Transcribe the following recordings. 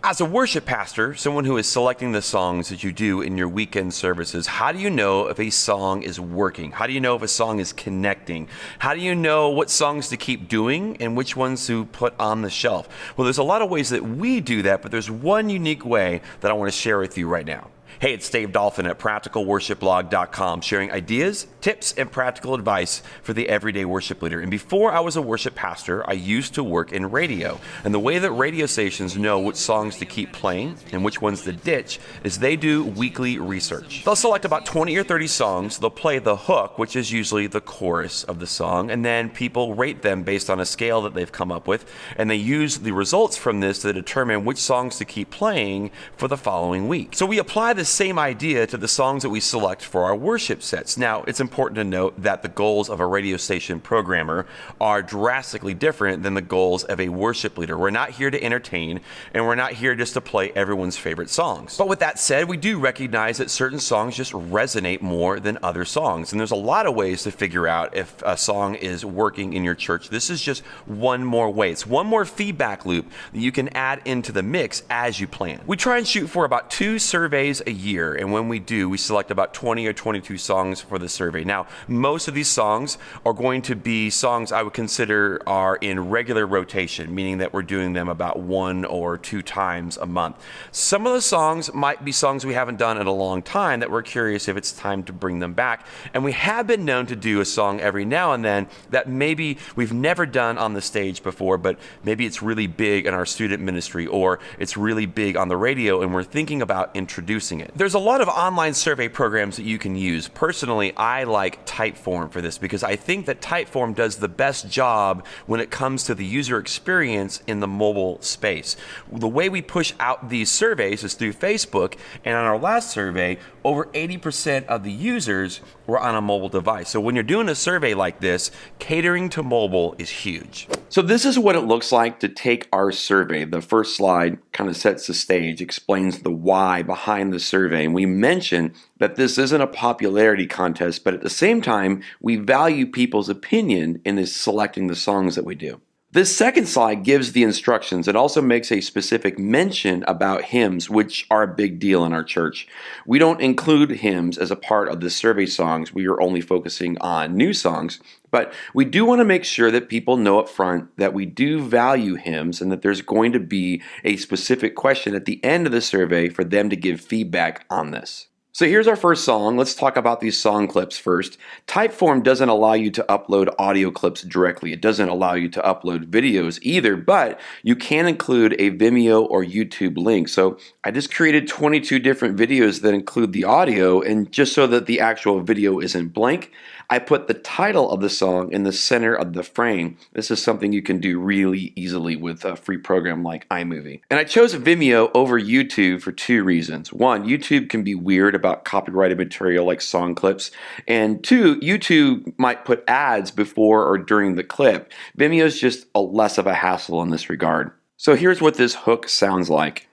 As a worship pastor, someone who is selecting the songs that you do in your weekend services, how do you know if a song is working? How do you know if a song is connecting? How do you know what songs to keep doing and which ones to put on the shelf? Well, there's a lot of ways that we do that, but there's one unique way that I want to share with you right now. Hey, it's Dave Dolphin at practicalworshipblog.com, sharing ideas, tips, and practical advice for the everyday worship leader. And before I was a worship pastor, I used to work in radio. And the way that radio stations know which songs to keep playing and which ones to ditch is they do weekly research. They'll select about 20 or 30 songs. They'll play the hook, which is usually the chorus of the song, and then people rate them based on a scale that they've come up with. And they use the results from this to determine which songs to keep playing for the following week. So we apply this same idea to the songs that we select for our worship sets. Now, it's important to note that the goals of a radio station programmer are drastically different than the goals of a worship leader. We're not here to entertain, and we're not here just to play everyone's favorite songs. But with that said, we do recognize that certain songs just resonate more than other songs. And there's a lot of ways to figure out if a song is working in your church. This is just one more way. It's one more feedback loop that you can add into the mix as you plan. We try and shoot for about 2 surveys a year, and when we do, we select about 20 or 22 songs for the survey. Now, most of these songs are going to be songs I would consider are in regular rotation, meaning that we're doing them about 1 or 2 times a month. Some of the songs might be songs we haven't done in a long time that we're curious if it's time to bring them back, and we have been known to do a song every now and then that maybe we've never done on the stage before, but maybe it's really big in our student ministry, or it's really big on the radio and we're thinking about introducing it. There's a lot of online survey programs that you can use. Personally, I like Typeform for this because I think that Typeform does the best job when it comes to the user experience in the mobile space. The way we push out these surveys is through Facebook, and on our last survey, over 80% of the users were on a mobile device. So when you're doing a survey like this, catering to mobile is huge. So this is what it looks like to take our survey. The first slide kind of sets the stage, explains the why behind the survey. And we mention that this isn't a popularity contest, but at the same time, we value people's opinion in selecting the songs that we do. This second slide gives the instructions. It also makes a specific mention about hymns, which are a big deal in our church. We don't include hymns as a part of the survey songs. We are only focusing on new songs. But we do want to make sure that people know up front that we do value hymns and that there's going to be a specific question at the end of the survey for them to give feedback on this. So here's our first song. Let's talk about these song clips first. Typeform doesn't allow you to upload audio clips directly. It doesn't allow you to upload videos either, but you can include a Vimeo or YouTube link. So I just created 22 different videos that include the audio, and just so that the actual video isn't blank, I put the title of the song in the center of the frame. This is something you can do really easily with a free program like iMovie. And I chose Vimeo over YouTube for 2 reasons. 1, YouTube can be weird about copyrighted material like song clips. And 2, YouTube might put ads before or during the clip. Vimeo is just less of a hassle in this regard. So here's what this hook sounds like.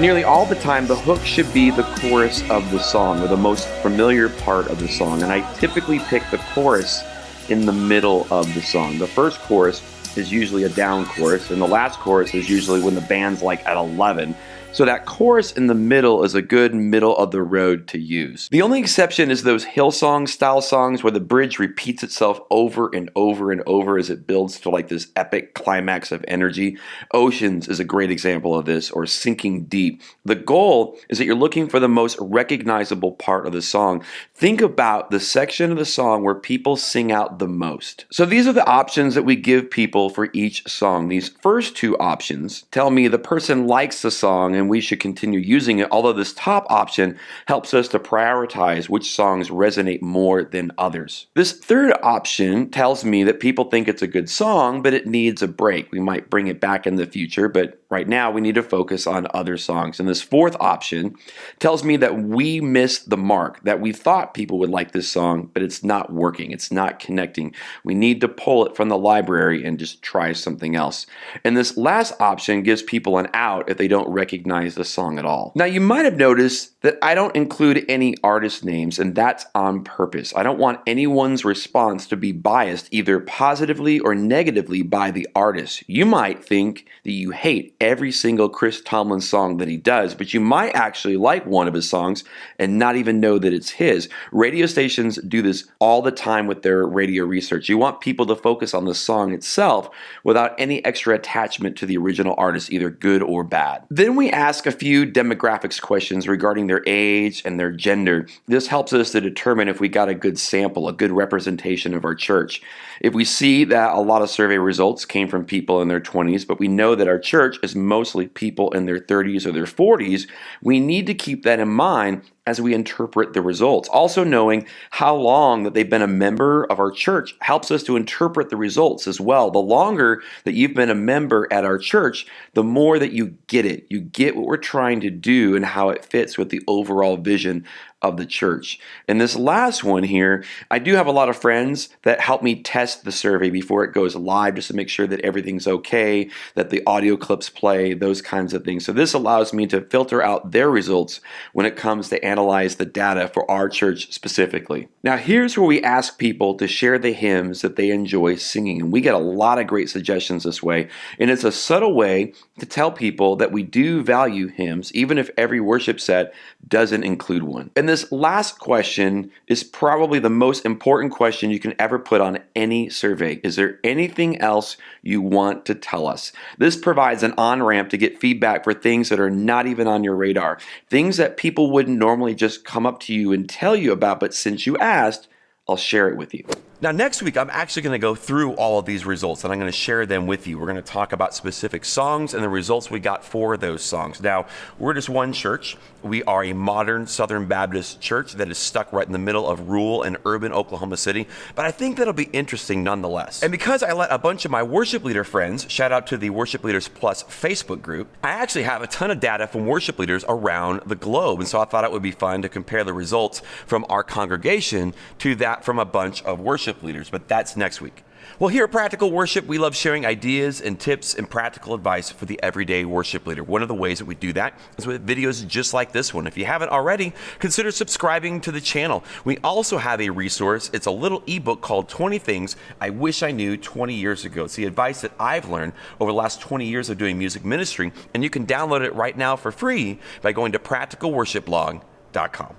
Nearly all the time, the hook should be the chorus of the song, or the most familiar part of the song. And I typically pick the chorus in the middle of the song. The first chorus is usually a down chorus, and the last chorus is usually when the band's like at 11. So that chorus in the middle is a good middle of the road to use. The only exception is those Hillsong style songs where the bridge repeats itself over and over and over as it builds to like this epic climax of energy. Oceans is a great example of this, or Sinking Deep. The goal is that you're looking for the most recognizable part of the song. Think about the section of the song where people sing out the most. So these are the options that we give people for each song. These first 2 options tell me the person likes the song and we should continue using it, although this top option helps us to prioritize which songs resonate more than others. This third option tells me that people think it's a good song, but it needs a break. We might bring it back in the future, but Right now, we need to focus on other songs. And this fourth option tells me that we missed the mark, that we thought people would like this song, but it's not working. It's not connecting. We need to pull it from the library and just try something else. And this last option gives people an out if they don't recognize the song at all. Now, you might have noticed that I don't include any artist names, and that's on purpose. I don't want anyone's response to be biased either positively or negatively by the artist. You might think that you hate every single Chris Tomlin song that he does, but you might actually like one of his songs and not even know that it's his. Radio stations do this all the time with their radio research. You want people to focus on the song itself without any extra attachment to the original artist, either good or bad. Then we ask a few demographics questions regarding their age and their gender. This helps us to determine if we got a good sample, a good representation of our church. If we see that a lot of survey results came from people in their 20s, but we know that our church is mostly people in their 30s or their 40s, we need to keep that in mind as we interpret the results. Also knowing how long that they've been a member of our church helps us to interpret the results as well. The longer that you've been a member at our church, the more that you get it. You get what we're trying to do and how it fits with the overall vision of the church. And this last one here, I do have a lot of friends that help me test the survey before it goes live just to make sure that everything's okay, that the audio clips play, those kinds of things. So this allows me to filter out their results when it comes to analyze the data for our church specifically. Now here's where we ask people to share the hymns that they enjoy singing. And we get a lot of great suggestions this way. And it's a subtle way to tell people that we do value hymns, even if every worship set doesn't include one. And this last question is probably the most important question you can ever put on any survey. Is there anything else you want to tell us? This provides an on-ramp to get feedback for things that are not even on your radar, things that people wouldn't normally just come up to you and tell you about, but since you asked, I'll share it with you. Now, next week, I'm actually going to go through all of these results and I'm going to share them with you. We're going to talk about specific songs and the results we got for those songs. Now, we're just one church. We are a modern Southern Baptist church that is stuck right in the middle of rural and urban Oklahoma City, but I think that'll be interesting nonetheless. And because I let a bunch of my worship leader friends, shout out to the Worship Leaders Plus Facebook group, I actually have a ton of data from worship leaders around the globe. And so I thought it would be fun to compare the results from our congregation to that from a bunch of worship leaders, but that's next week. Well, here at Practical Worship, we love sharing ideas and tips and practical advice for the everyday worship leader. One of the ways that we do that is with videos just like this one. If you haven't already, consider subscribing to the channel. We also have a resource. It's a little ebook called 20 Things I Wish I Knew 20 Years Ago. It's the advice that I've learned over the last 20 years of doing music ministry, and you can download it right now for free by going to practicalworshipblog.com.